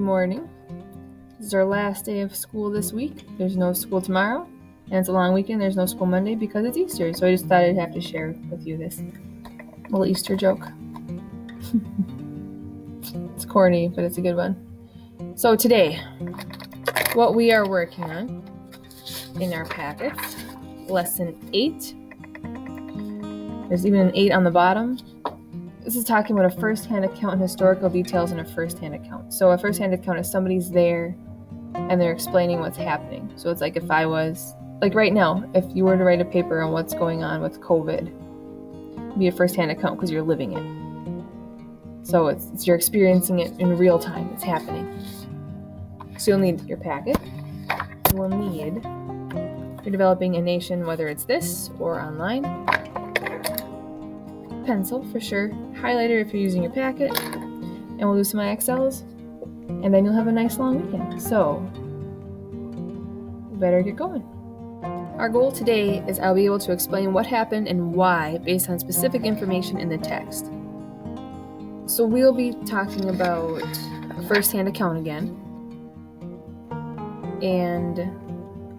morning. This is our last day of school this week. There's no school tomorrow, and it's a long weekend. There's no school Monday because it's Easter, so I just thought I'd have to share with you this little Easter joke. It's corny, but it's a good one. So today, what we are working on in our packets, lesson 8. There's even an 8 on the bottom. This is talking about a first-hand account and historical details in a first-hand account. So a first-hand account is somebody's there and they're explaining what's happening. So it's like if I was, like right now, if you were to write a paper on what's going on with COVID, it'd be a first-hand account because you're living it. So it's you're experiencing it in real time. It's happening. So you'll need your packet. You will need, if you're developing a nation, whether it's this or online, pencil for sure, highlighter if you're using your packet, and we'll do some IXLs, and then you'll have a nice long weekend. So, we better get going. Our goal today is I'll be able to explain what happened and why based on specific information in the text. So we'll be talking about a first-hand account again, and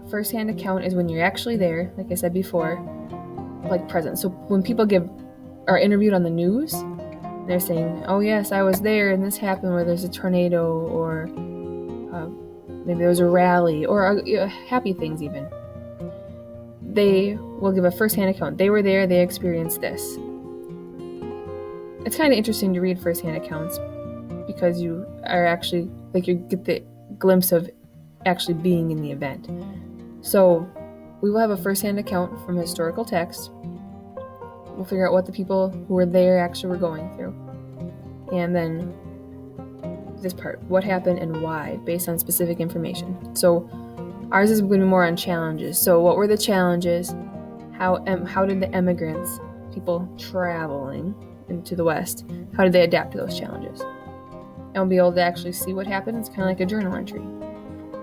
first-hand account is when you're actually there, like I said before, like present. So when people are interviewed on the news, they're saying, oh yes, I was there and this happened, where there's a tornado or maybe there was a rally or happy things even. They will give a first-hand account. They were there, they experienced this. It's kind of interesting to read first-hand accounts because you are actually, like, you get the glimpse of actually being in the event. So we will have a first-hand account from historical text. We'll figure out what the people who were there actually were going through. And then this part, what happened and why, based on specific information. So ours is going to be more on challenges. So what were the challenges? How did the immigrants, people traveling into the West, how did they adapt to those challenges? And we'll be able to actually see what happened. It's kind of like a journal entry.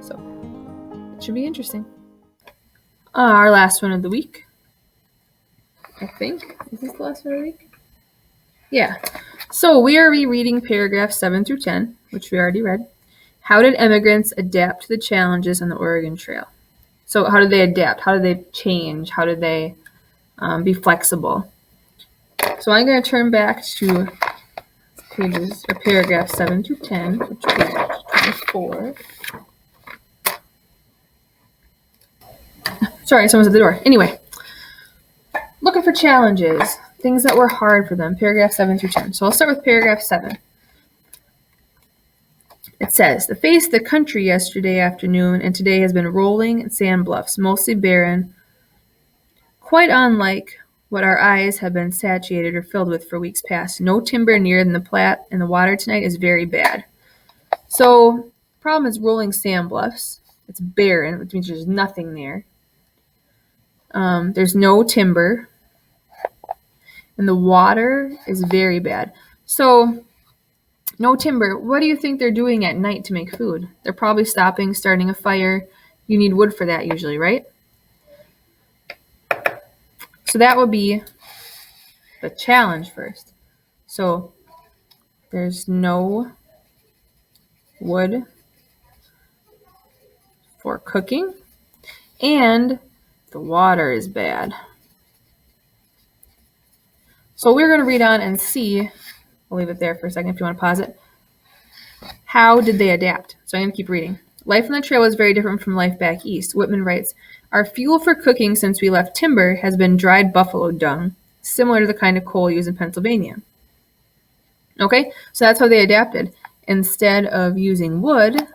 So it should be interesting. Our last one of the week, I think. Is this the last one of the week? Yeah. So we are rereading paragraphs 7 through 10, which we already read. How did immigrants adapt to the challenges on the Oregon Trail? So how did they adapt? How did they change? How did they be flexible? So I'm going to turn back to paragraph 7 through 10, which is page 24. Sorry, someone's at the door. Anyway. Looking for challenges, things that were hard for them, paragraph 7 through 10. So I'll start with paragraph 7. It says, the face of the country yesterday afternoon and today has been rolling sand bluffs, mostly barren, quite unlike what our eyes have been satiated or filled with for weeks past. No timber near the Platte, and the water tonight is very bad. So, the problem is rolling sand bluffs. It's barren, which means there's nothing there. There's no timber. And the water is very bad. So, no timber. What do you think they're doing at night to make food? They're probably stopping, starting a fire. You need wood for that usually, right? So that would be the challenge first. So, there's no wood for cooking. And the water is bad. So we're going to read on and see, we'll leave it there for a second if you want to pause it. How did they adapt? So I'm going to keep reading. Life on the trail was very different from life back east. Whitman writes, our fuel for cooking since we left timber has been dried buffalo dung, similar to the kind of coal used in Pennsylvania. Okay, so that's how they adapted. Instead of using wood,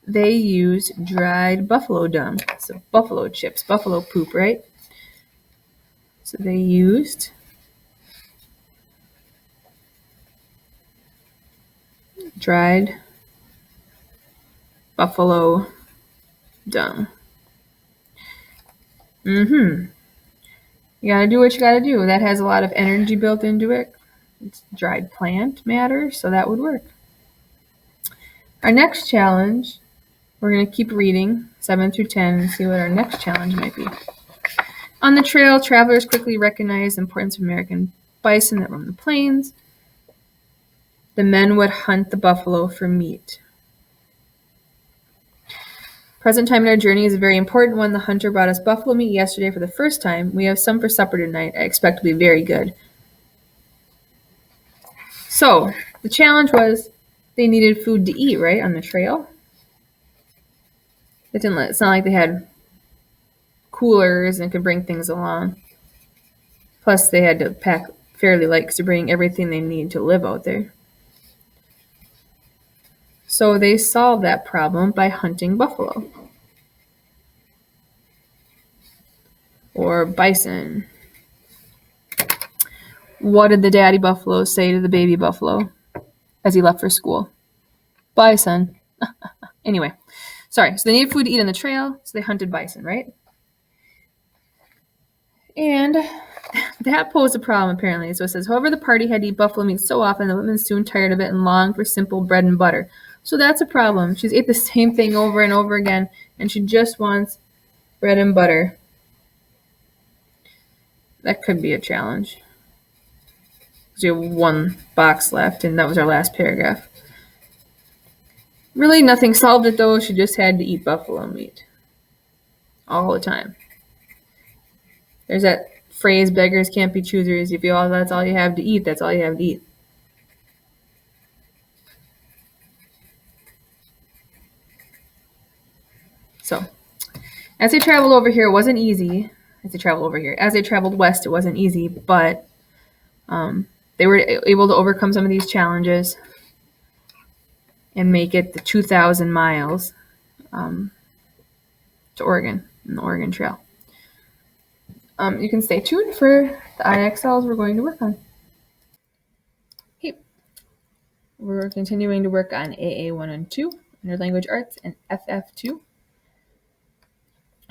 they used dried buffalo dung. So buffalo chips, buffalo poop, right? So they used dried buffalo dung. You gotta do what you gotta do. That has a lot of energy built into it. It's dried plant matter, so that would work. Our next challenge, we're gonna keep reading 7 through 10 and see what our next challenge might be. On the trail, travelers quickly recognized the importance of American bison that roam the plains. The men would hunt the buffalo for meat. Present time in our journey is a very important one. The hunter brought us buffalo meat yesterday for the first time. We have some for supper tonight. I expect to be very good. So, the challenge was they needed food to eat, right, on the trail. It's not like they had coolers and could bring things along. Plus, they had to pack fairly light to bring everything they need to live out there. So they solved that problem by hunting buffalo. Or bison. What did the daddy buffalo say to the baby buffalo as he left for school? Bison. Anyway, sorry. So they needed food to eat on the trail, so they hunted bison, right? And that posed a problem, apparently. So it says, however, the party had to eat buffalo meat so often, the women soon tired of it and longed for simple bread and butter. So that's a problem. She's ate the same thing over and over again, and she just wants bread and butter. That could be a challenge. We have one box left, and that was our last paragraph. Really, nothing solved it, though. She just had to eat buffalo meat all the time. There's that phrase, beggars can't be choosers. If that's all you have to eat, that's all you have to eat. So, as they traveled over here, it wasn't easy. As they traveled west, it wasn't easy, but they were able to overcome some of these challenges and make it the 2,000 miles to Oregon, in the Oregon Trail. You can stay tuned for the IXLs we're going to work on. Okay. We're continuing to work on AA1 and 2, Under Language Arts, and FF2.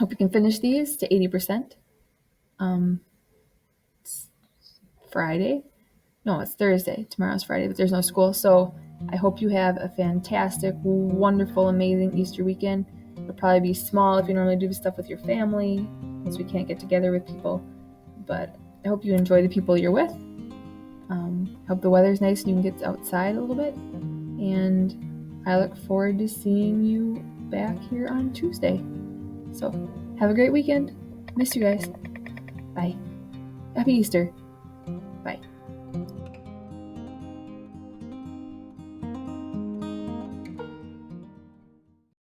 Hope you can finish these to 80%. It's Friday. No, it's Thursday. Tomorrow's Friday, but there's no school. So I hope you have a fantastic, wonderful, amazing Easter weekend. It'll probably be small if you normally do stuff with your family, since we can't get together with people. But I hope you enjoy the people you're with. Hope the weather's nice and you can get outside a little bit. And I look forward to seeing you back here on Tuesday. So have a great weekend. Miss you guys. Bye. Happy Easter.